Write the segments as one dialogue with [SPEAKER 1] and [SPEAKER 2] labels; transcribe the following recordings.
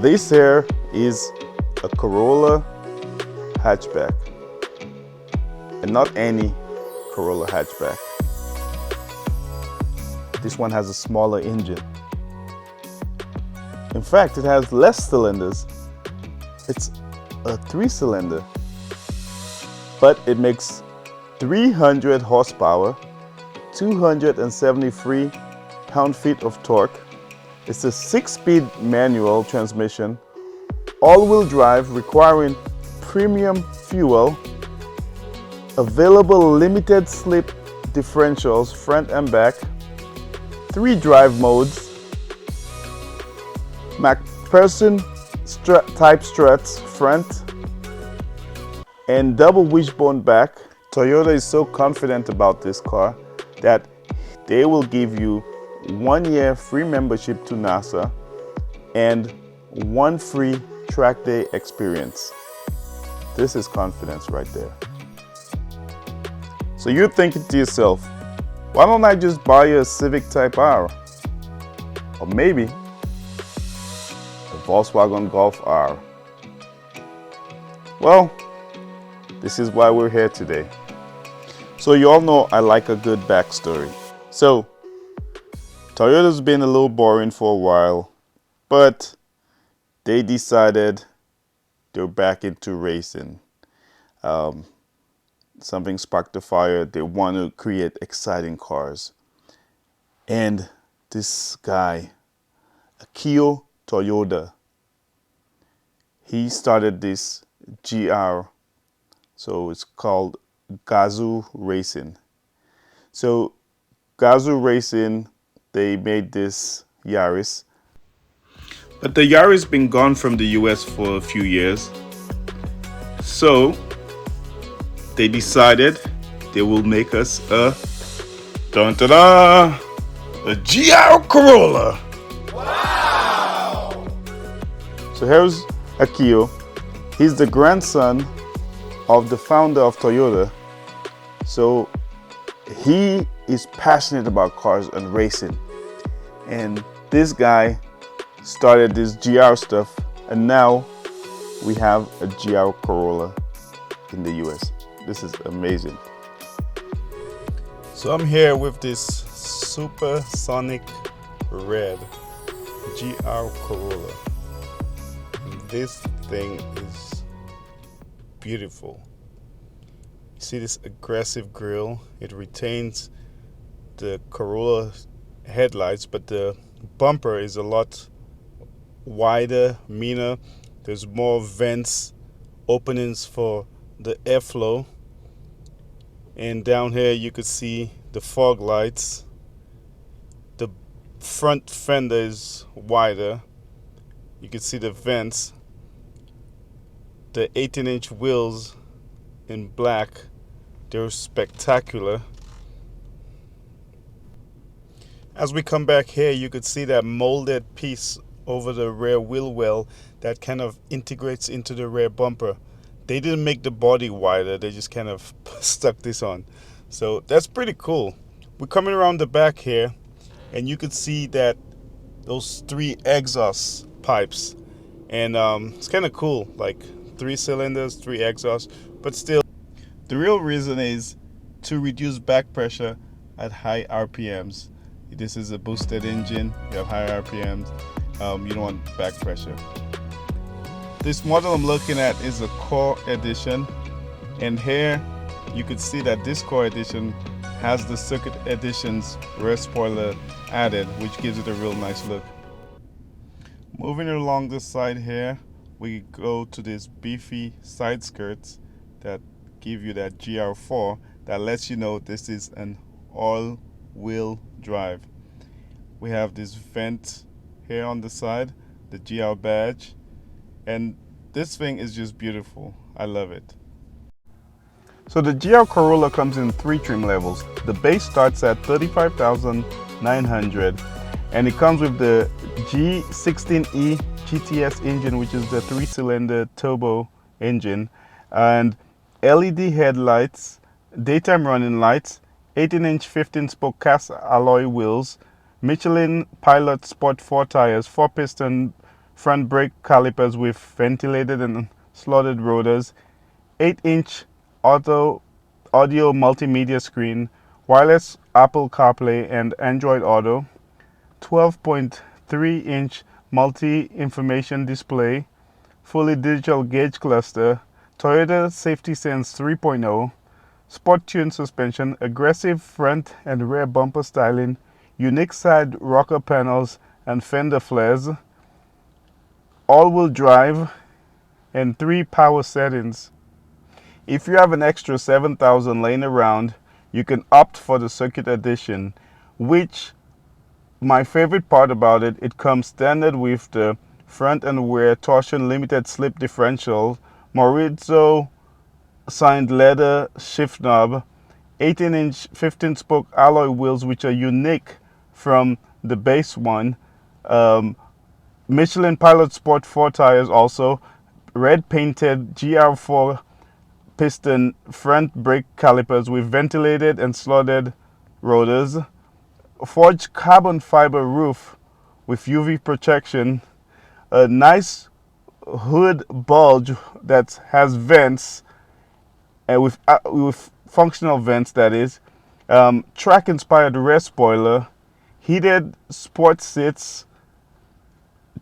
[SPEAKER 1] This here is a Corolla hatchback, and not any Corolla hatchback. This one has a smaller engine. In fact, it has less cylinders. It's a 3-cylinder, but it makes 300 horsepower, 273 pound-feet of torque. It's a 6-speed manual transmission, all-wheel drive requiring premium fuel, available limited slip differentials front and back, 3 drive modes, MacPherson type struts front, and double wishbone back. Toyota is so confident about this car that they will give you 1 year free membership to NASA and 1 free track day experience. This is confidence right there. So you're thinking to yourself, why don't I just buy a Civic Type R? Or maybe a Volkswagen Golf R. Well, this is why we're here today. So you all know I like a good backstory. So Toyota's been a little boring for a while, but they decided they're back into racing. Something sparked the fire. They want to create exciting cars. And this guy, Akio Toyoda, he started this GR. So it's called Gazoo Racing. So Gazoo Racing, they made this Yaris. But the Yaris been gone from the US for a few years. So they decided they will make us a a GR-COROLLA. Wow! So here's Akio. He's the grandson of the founder of Toyota. So he is passionate about cars and racing. And this guy started this GR stuff, and now we have a GR-COROLLA in the US. This is amazing. So I'm here with this supersonic red GR-COROLLA. This thing is beautiful. You see this aggressive grille? It retains the Corolla headlights, but the bumper is a lot wider, meaner. There's more vents, openings for the airflow. And down here you could see the fog lights. The front fender is wider. You can see the vents. The 18-inch wheels in black, they're spectacular. As we come back here, you could see that molded piece over the rear wheel well that kind of integrates into the rear bumper. They didn't make the body wider, they just kind of stuck this on. So that's pretty cool. We're coming around the back here, and you could see that those 3 exhaust pipes. And it's kind of cool, like 3 cylinders, 3 exhausts, but still. The real reason is to reduce back pressure at high RPMs. This is a boosted engine, you have high RPMs, you don't want back pressure. This model I'm looking at is a Core Edition, and here you could see that this Core Edition has the Circuit Edition's rear spoiler added, which gives it a real nice look. Moving along this side here, we go to these beefy side skirts that give you that GR4 that lets you know this is an all-wheel drive. We have this vent here on the side, the GR badge, and this thing is just beautiful. I love it. So the GR-COROLLA comes in 3 trim levels. The base starts at $35,900, and it comes with the G16E GTS engine, which is the 3-cylinder turbo engine, and LED headlights, daytime running lights, 18-inch 15-spoke cast alloy wheels, Michelin Pilot Sport 4 tires, 4-piston front brake calipers with ventilated and slotted rotors, 8-inch audio multimedia screen, wireless Apple CarPlay and Android Auto, 12.3-inch multi-information display, fully digital gauge cluster, Toyota Safety Sense 3.0, Sport Tune suspension, aggressive front and rear bumper styling, unique side rocker panels and fender flares, all-wheel drive, and 3 power settings. If you have an extra $7,000 laying around, you can opt for the Circuit Edition, which my favorite part about it, it comes standard with the front and rear torsion limited slip differential, Maurizio signed leather shift knob, 18-inch 15-spoke alloy wheels which are unique from the base one, Michelin Pilot Sport 4 tires also, red painted GR4 piston front brake calipers with ventilated and slotted rotors, forged carbon fiber roof with UV protection, a nice hood bulge that has vents, and with functional vents, that is, track inspired rear spoiler, heated sports seats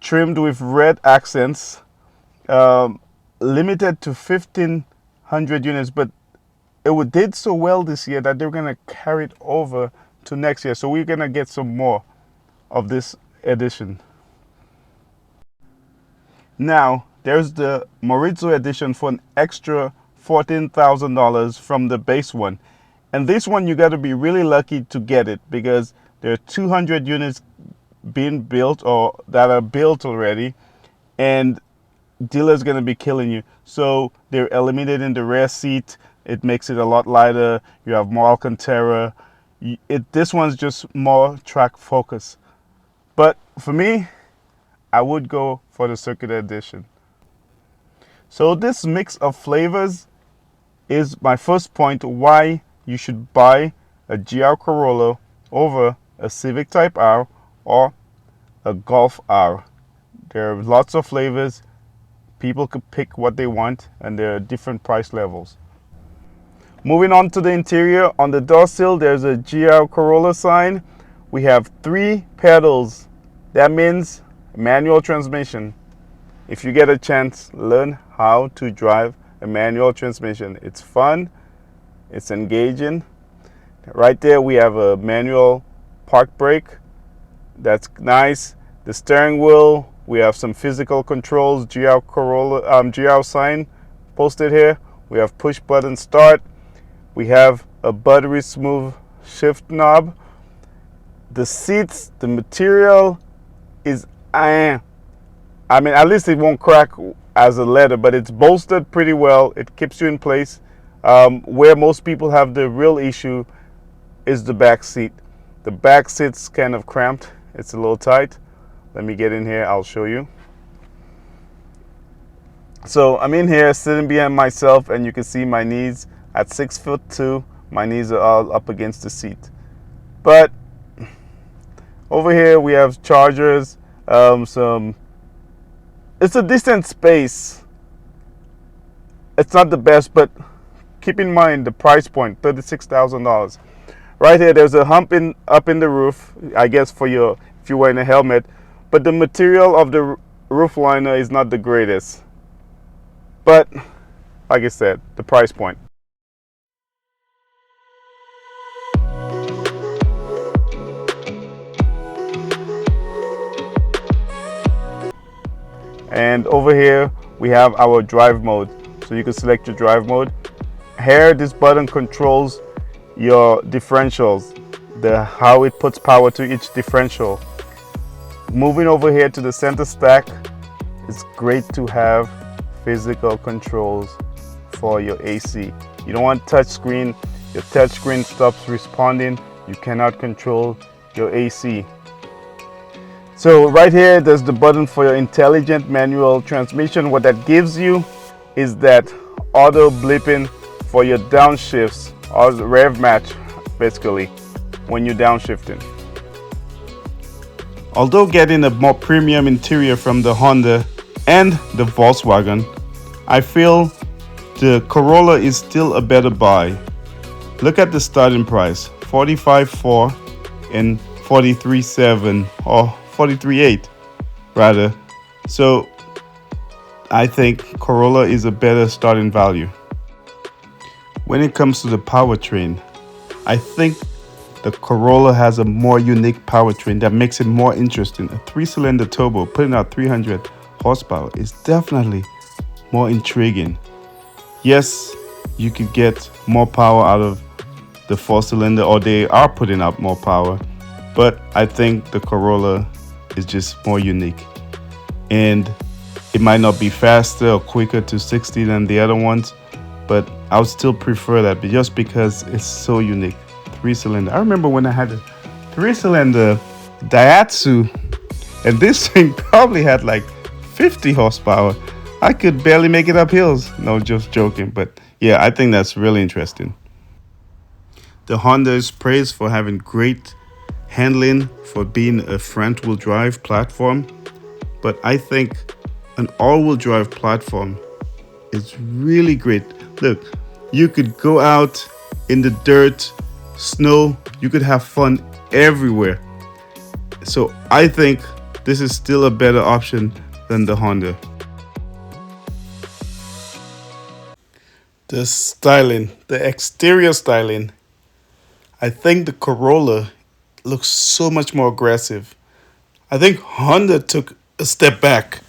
[SPEAKER 1] trimmed with red accents, limited to 1,500 units, but it did so well this year that they're going to carry it over to next year. So we're going to get some more of this edition. Now, there's the Maurizio edition for an extra $14,000 from the base one. And this one, you got to be really lucky to get it because there are 200 units being built or that are built already, and dealer's going to be killing you. So they're eliminating the rear seat. It makes it a lot lighter. You have more Alcantara. This one's just more track focus. But for me, I would go for the Circuit Edition. So this mix of flavors is my first point why you should buy a GR-COROLLA over a Civic Type R or a Golf R. There are lots of flavors. People could pick what they want, and there are different price levels. Moving on to the interior, on the door sill there's a GR-COROLLA sign. We have 3 pedals. That means manual transmission. If you get a chance, learn how to drive a manual transmission. It's fun, it's engaging. Right there we have a manual park brake. That's nice. The steering wheel, we have some physical controls, GR-COROLLA, GR sign posted here. We have push button start. We have a buttery smooth shift knob. The seats, the material is I mean, at least it won't crack as a leather, but it's bolstered pretty well. It keeps you in place. Where most people have the real issue is the back seat. The back seat's kind of cramped. It's a little tight. Let me get in here. I'll show you. So I'm in here sitting behind myself, and you can see my knees at 6'2". My knees are all up against the seat. But over here we have chargers. It's a decent space. It's not the best, but keep in mind the price point, $36,000. Right here, there's a hump up in the roof, I guess if you're wearing a helmet, but the material of the roof liner is not the greatest. But like I said, the price point. And over here we have our drive mode, so you can select your drive mode. Here, this button controls your differentials, how it puts power to each differential. Moving over here to the center stack, it's great to have physical controls for your AC. You don't want touch screen. Your touch screen stops responding. You cannot control your AC. So right here, there's the button for your intelligent manual transmission. What that gives you is that auto blipping for your downshifts, or rev match basically when you're downshifting. Although getting a more premium interior from the Honda and the Volkswagen, I feel the Corolla is still a better buy. Look at the starting price, $45,400 and $43,700 or $43,800 rather. So I think Corolla is a better starting value. When it comes to the powertrain, I think the Corolla has a more unique powertrain that makes it more interesting. A 3-cylinder turbo putting out 300 horsepower is definitely more intriguing. Yes, you could get more power out of the 4-cylinder, or they are putting out more power, but I think the Corolla is just more unique. And it might not be faster or quicker to 60 than the other ones, but I would still prefer that just because it's so unique. 3-cylinder. I remember when I had a 3-cylinder Daihatsu, and this thing probably had like 50 horsepower. I could barely make it up hills. No, just joking. But yeah, I think that's really interesting. The Honda is praised for having great handling, for being a front-wheel drive platform. But I think an all-wheel drive platform is really great. Look, you could go out in the dirt, snow, you could have fun everywhere. So I think this is still a better option than the Honda. The styling, the exterior styling, I think the Corolla looks so much more aggressive. I think Honda took a step back.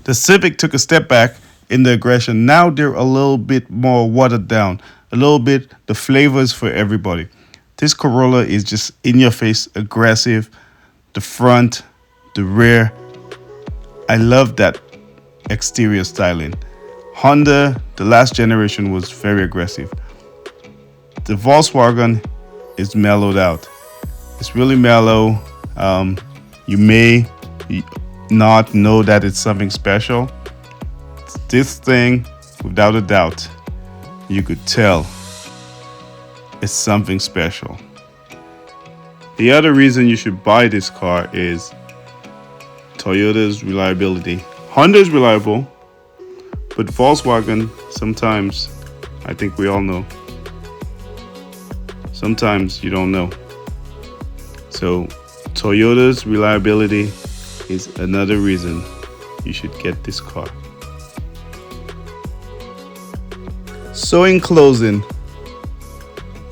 [SPEAKER 1] The Civic took a step back in the aggression. Now they're a little bit more watered down. A little bit, the flavors for everybody. This Corolla is just in your face, aggressive. The front, the rear. I love that exterior styling. Honda, the last generation, was very aggressive. The Volkswagen is mellowed out. It's really mellow. You may not know that it's something special. This thing, without a doubt, you could tell it's something special. The other reason you should buy this car is Toyota's reliability. Honda is reliable, but Volkswagen sometimes, I think we all know, sometimes you don't know. So Toyota's reliability is another reason you should get this car. So in closing,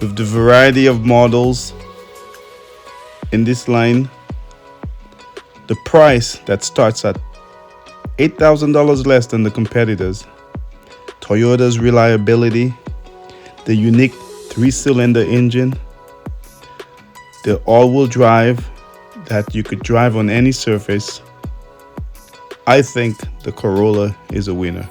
[SPEAKER 1] with the variety of models in this line, the price that starts at $8,000 less than the competitors, Toyota's reliability, the unique 3-cylinder engine, the all-wheel drive that you could drive on any surface, I think the Corolla is a winner.